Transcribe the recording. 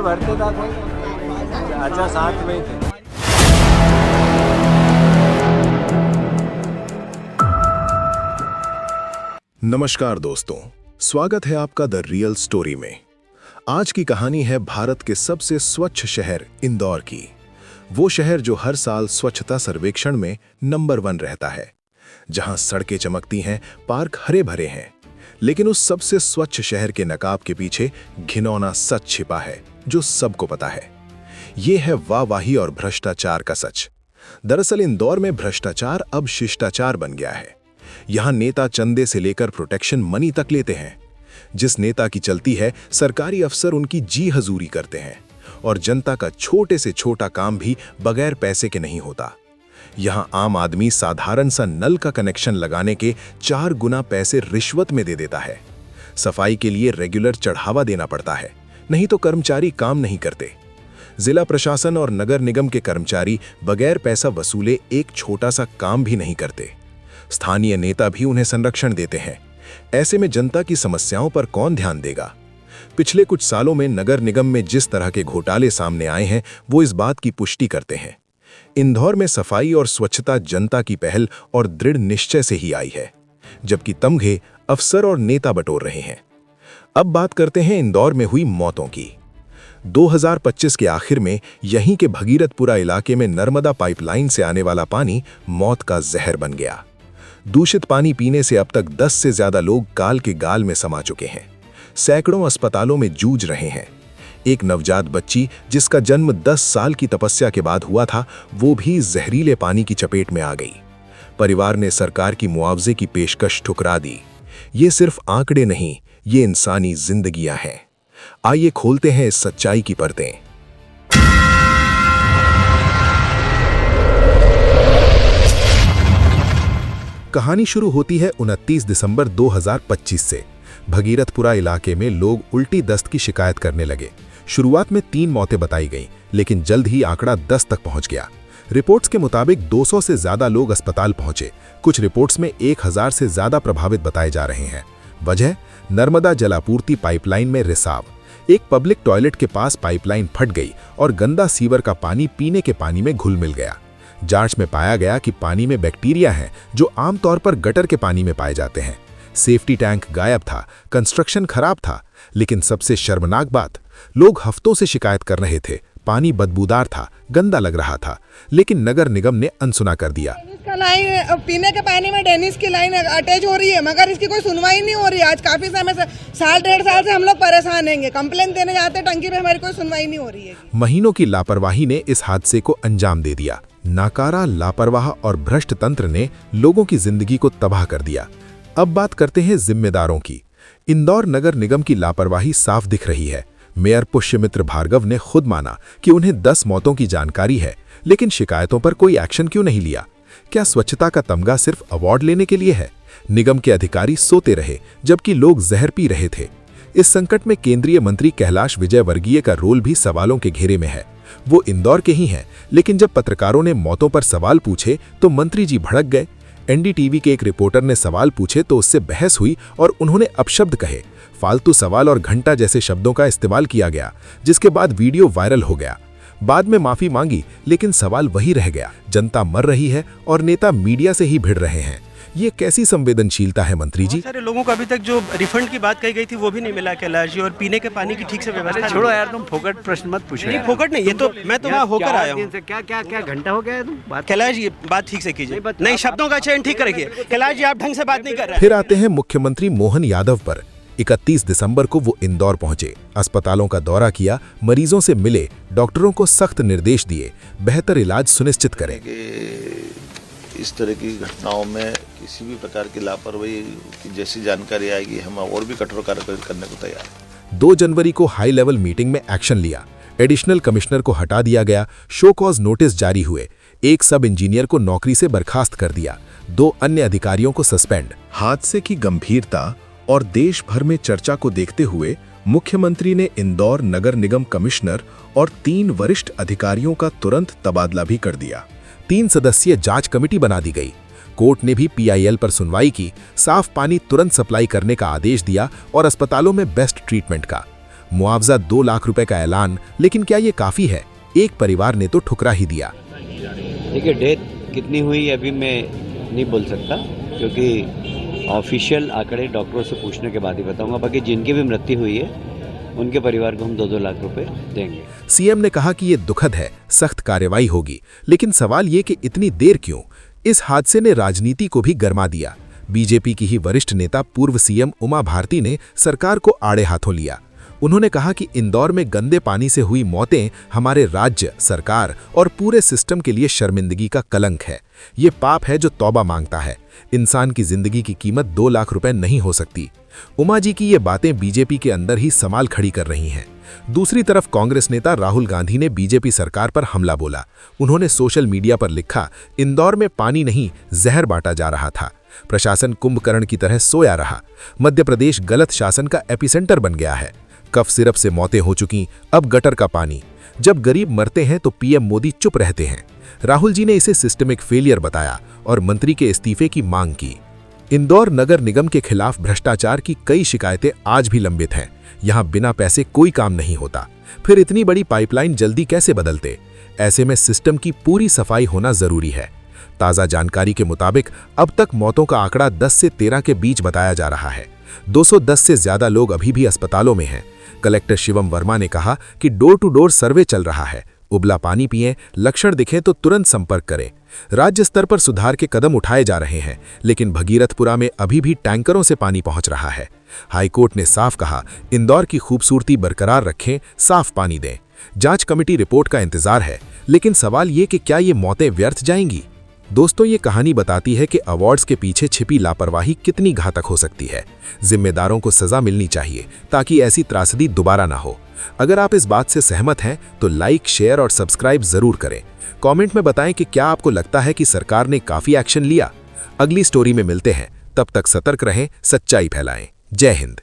में भरते था कोई? अच्छा, साथ में ही थे। नमस्कार दोस्तों, स्वागत है आपका द रियल स्टोरी में। आज की कहानी है भारत के सबसे स्वच्छ शहर इंदौर की। वो शहर जो हर साल स्वच्छता सर्वेक्षण में नंबर 1 रहता है, जहां सड़कें चमकती हैं, पार्क हरे भरे हैं। लेकिन उस सबसे स्वच्छ शहर के नकाब के पीछे घिनौना सच छिपा है जो सबको पता है। ये है वाहवाही और भ्रष्टाचार का सच। दरअसल इंदौर में भ्रष्टाचार अब शिष्टाचार बन गया है। यहां नेता चंदे से लेकर प्रोटेक्शन मनी तक लेते हैं। जिस नेता की चलती है, सरकारी अफसर उनकी जी हजूरी करते हैं और जनता का छोटे से छोटा काम भी बगैर पैसे के नहीं होता। यहां आम आदमी साधारण सा नल का कनेक्शन लगाने के 4 गुना पैसे रिश्वत में दे देता है। सफाई के लिए रेगुलर चढ़ावा देना पड़ता है, नहीं तो कर्मचारी काम नहीं करते। जिला प्रशासन और नगर निगम के कर्मचारी बगैर पैसा वसूले एक छोटा सा काम भी नहीं करते। स्थानीय नेता भी उन्हें संरक्षण देते हैं। ऐसे में जनता की समस्याओं पर कौन ध्यान देगा? पिछले कुछ सालों में नगर निगम में जिस तरह के घोटाले सामने आए हैं, वो इस बात की पुष्टि करते हैं। इंदौर में सफाई और स्वच्छता जनता की पहल और दृढ़ निश्चय से ही आई है, जबकि तमघे अफसर और नेता बटोर रहे हैं। अब बात करते हैं इंदौर में हुई मौतों की। 2025 के आखिर में यहीं के भगीरथपुरा इलाके में नर्मदा पाइपलाइन से आने वाला पानी मौत का जहर बन गया। दूषित पानी पीने से अब तक 10 से ज्यादा लोग काल के गाल में समा चुके हैं। सैकड़ों अस्पतालों में जूझ रहे हैं। एक नवजात बच्ची जिसका जन्म 10 साल की तपस्या के बाद हुआ था, वो भी जहरीले पानी की चपेट में आ गई। परिवार ने सरकार की मुआवजे की पेशकश ठुकरा दी। ये सिर्फ आंकड़े नहीं, ये इंसानी जिंदगियां हैं। आइए खोलते हैं इस सच्चाई की परतें। कहानी शुरू होती है 29 दिसंबर 2025 से। भगीरथपुरा इलाके में लोग उल्टी दस्त की शिकायत करने लगे। शुरुआत में 3 मौतें बताई गईं, लेकिन जल्द ही आंकड़ा 10 तक पहुंच गया। रिपोर्ट्स के मुताबिक 200 से ज्यादा लोग अस्पताल पहुंचे। कुछ रिपोर्ट्स में 1000 से ज्यादा प्रभावित बताए जा रहे हैं। वजह, नर्मदा जलापूर्ति पाइपलाइन में रिसाव। एक पब्लिक टॉयलेट के पास पाइपलाइन फट गई और गंदा सीवर का पानी पीने के पानी में घुल मिल गया। जांच में पाया गया कि पानी में बैक्टीरिया हैं जो आमतौर पर गटर के पानी में पाए जाते हैं। सेफ्टी टैंक गायब था, कंस्ट्रक्शन खराब था, लेकिन सबसे शर्मनाक बात, लोग हफ्तों से शिकायत कर रहे थे। पानी बदबूदार था, गंदा लग रहा था, लेकिन नगर निगम ने अनसुना कर दिया। लाइन पीने के पानी में डेनिस की लाइन अटैच हो रही है, मगर इसकी कोई सुनवाई नहीं हो रही। आज काफी समय से, 1.5 साल से हम लोग परेशान हैं। कंप्लेंट देने जाते टंकी पे, हमारी कोई सुनवाई नहीं हो रही है। महीनों की लापरवाही ने इस हादसे को अंजाम दे दिया। नाकारा, लापरवाह और भ्रष्ट तंत्र ने लोगों की जिंदगी को तबाह कर दिया। अब बात करते हैं जिम्मेदारों की। इंदौर नगर निगम की लापरवाही साफ दिख रही है। मेयर पुष्यमित्र भार्गव ने खुद माना कि उन्हें 10 मौतों की जानकारी है, लेकिन शिकायतों पर कोई एक्शन क्यों नहीं लिया? क्या स्वच्छता का तमगा सिर्फ अवार्ड लेने के लिए है? निगम के अधिकारी सोते रहे जबकि लोग जहर पी रहे थे। इस संकट में केंद्रीय मंत्री कैलाश विजयवर्गीय का रोल भी सवालों के घेरे में है। वो इंदौर के ही हैं, लेकिन जब पत्रकारों ने मौतों पर सवाल पूछे तो मंत्री जी भड़क गए। एनडीटीवी के एक रिपोर्टर ने सवाल पूछे तो उससे बहस हुई और उन्होंने अपशब्द कहे। फालतू सवाल और घंटा जैसे शब्दों का इस्तेमाल किया गया, जिसके बाद वीडियो वायरल हो गया। बाद में माफी मांगी, लेकिन सवाल वही रह गया। जनता मर रही है और नेता मीडिया से ही भिड़ रहे हैं। ये कैसी संवेदनशीलता है मंत्री जी? सारे लोगों को अभी तक जो रिफंड की बात कही गई थी वो भी नहीं मिला कैलाश जी, और पीने के पानी की ठीक से व्यवस्था। छोड़ो यार, तुम फोकट प्रश्न मत पूछो। नहीं फोकट नहीं, ये तो मैं तो वहाँ होकर आया हूँ। क्या घंटा हो गया है? तुम बात कैलाश जी बात ठीक से कीजिए। नहीं, शब्दों का चयन ठीक रखिए। कैलाश जी आप ढंग से बात नहीं कर रहे। फिर आते हैं मुख्यमंत्री मोहन यादव पर। 31 दिसंबर को वो इंदौर पहुंचे, अस्पतालों का दौरा किया, मरीजों से मिले, डॉक्टरों को सख्त निर्देश दिए, बेहतर इलाज सुनिश्चित करें। इस तरह की घटनाओं में किसी भी प्रकार की लापरवाही की जैसी जानकारी आएगी, हम और भी कठोर कार्रवाई करने को तैयार हैं। 2 जनवरी को हाई लेवल मीटिंग में एक्शन लिया। एडिशनल कमिश्नर को हटा दिया गया, शो कॉज नोटिस जारी हुए, एक सब इंजीनियर को नौकरी से बर्खास्त कर दिया, 2 अन्य अधिकारियों को सस्पेंड। हादसे की गंभीरता और देश भर में चर्चा को देखते हुए मुख्यमंत्री ने इंदौर नगर निगम कमिश्नर और 3 वरिष्ठ अधिकारियों का तुरंत तबादला भी कर दिया। 3 सदस्यीय जांच कमेटी बना दी गई। कोर्ट ने भी पीआईएल पर सुनवाई की, साफ पानी तुरंत सप्लाई करने का आदेश दिया और अस्पतालों में बेस्ट ट्रीटमेंट का। मुआवजा 2 लाख रुपए का ऐलान, लेकिन क्या ये काफी है? एक परिवार ने तो ठुकरा ही दिया। देखिए, डेथ कितनी हुई अभी मैं नहीं बोल सकता, क्योंकि ऑफिशियल आंकड़े डॉक्टरों से पूछने के बाद ही बताऊंगा। बाकी जिनकी भी मृत्यु हुई है उनके परिवार को हम 2-2 लाख रुपए देंगे। सीएम ने कहा कि ये दुखद है, सख्त कार्रवाई होगी, लेकिन सवाल ये कि इतनी देर क्यों? इस हादसे ने राजनीति को भी गरमा दिया। बीजेपी की ही वरिष्ठ नेता पूर्व सीएम उमा भारती ने सरकार को आड़े हाथों लिया। उन्होंने कहा कि इंदौर में गंदे पानी से हुई मौतें हमारे राज्य, सरकार और पूरे सिस्टम के लिए शर्मिंदगी का कलंक है। ये पाप है जो तौबा मांगता है। इंसान की जिंदगी की कीमत 2 लाख रुपए नहीं हो सकती। उमा जी की ये बातें बीजेपी के अंदर ही सवाल खड़ी कर रही हैं। दूसरी तरफ कांग्रेस नेता राहुल गांधी ने बीजेपी सरकार पर हमला बोला। उन्होंने सोशल मीडिया पर लिखा, इंदौर में पानी नहीं, जहर बांटा जा रहा था। प्रशासन कुंभकर्ण की तरह सोया रहा। मध्य प्रदेश गलत शासन का एपिसेंटर बन गया है। कफ सिरप से मौतें हो चुकी, अब गटर का पानी। जब गरीब मरते हैं तो पीएम मोदी चुप रहते हैं। राहुल जी ने इसे सिस्टमिक फेलियर बताया और मंत्री के इस्तीफे की मांग की। इंदौर नगर निगम के खिलाफ भ्रष्टाचार की कई शिकायतें आज भी लंबित हैं। यहां बिना पैसे कोई काम नहीं होता। फिर इतनी बड़ी पाइपलाइन जल्दी कैसे बदलते? ऐसे में सिस्टम की पूरी सफाई होना जरूरी है। ताज़ा जानकारी के मुताबिक अब तक मौतों का आंकड़ा 10 से 13 के बीच बताया जा रहा है। 210 से ज्यादा लोग अभी भी अस्पतालों में हैं। कलेक्टर शिवम वर्मा ने कहा कि डोर टू डोर सर्वे चल रहा है। उबला पानी पिएं, लक्षण दिखें तो तुरंत संपर्क करें। राज्य स्तर पर सुधार के कदम उठाए जा रहे हैं, लेकिन भगीरथपुरा में अभी भी टैंकरों से पानी पहुंच रहा है। हाईकोर्ट ने साफ कहा, इंदौर की खूबसूरती बरकरार रखें, साफ पानी दें। जांच कमेटी रिपोर्ट का इंतजार है, लेकिन सवाल ये कि क्या ये मौतें व्यर्थ जाएंगी? दोस्तों, ये कहानी बताती है कि अवार्ड्स के पीछे छिपी लापरवाही कितनी घातक हो सकती है। जिम्मेदारों को सजा मिलनी चाहिए ताकि ऐसी त्रासदी दोबारा ना हो। अगर आप इस बात से सहमत हैं तो लाइक, शेयर और सब्सक्राइब जरूर करें। कमेंट में बताएं कि क्या आपको लगता है कि सरकार ने काफी एक्शन लिया। अगली स्टोरी में मिलते हैं, तब तक सतर्क रहें, सच्चाई फैलाएं। जय हिंद।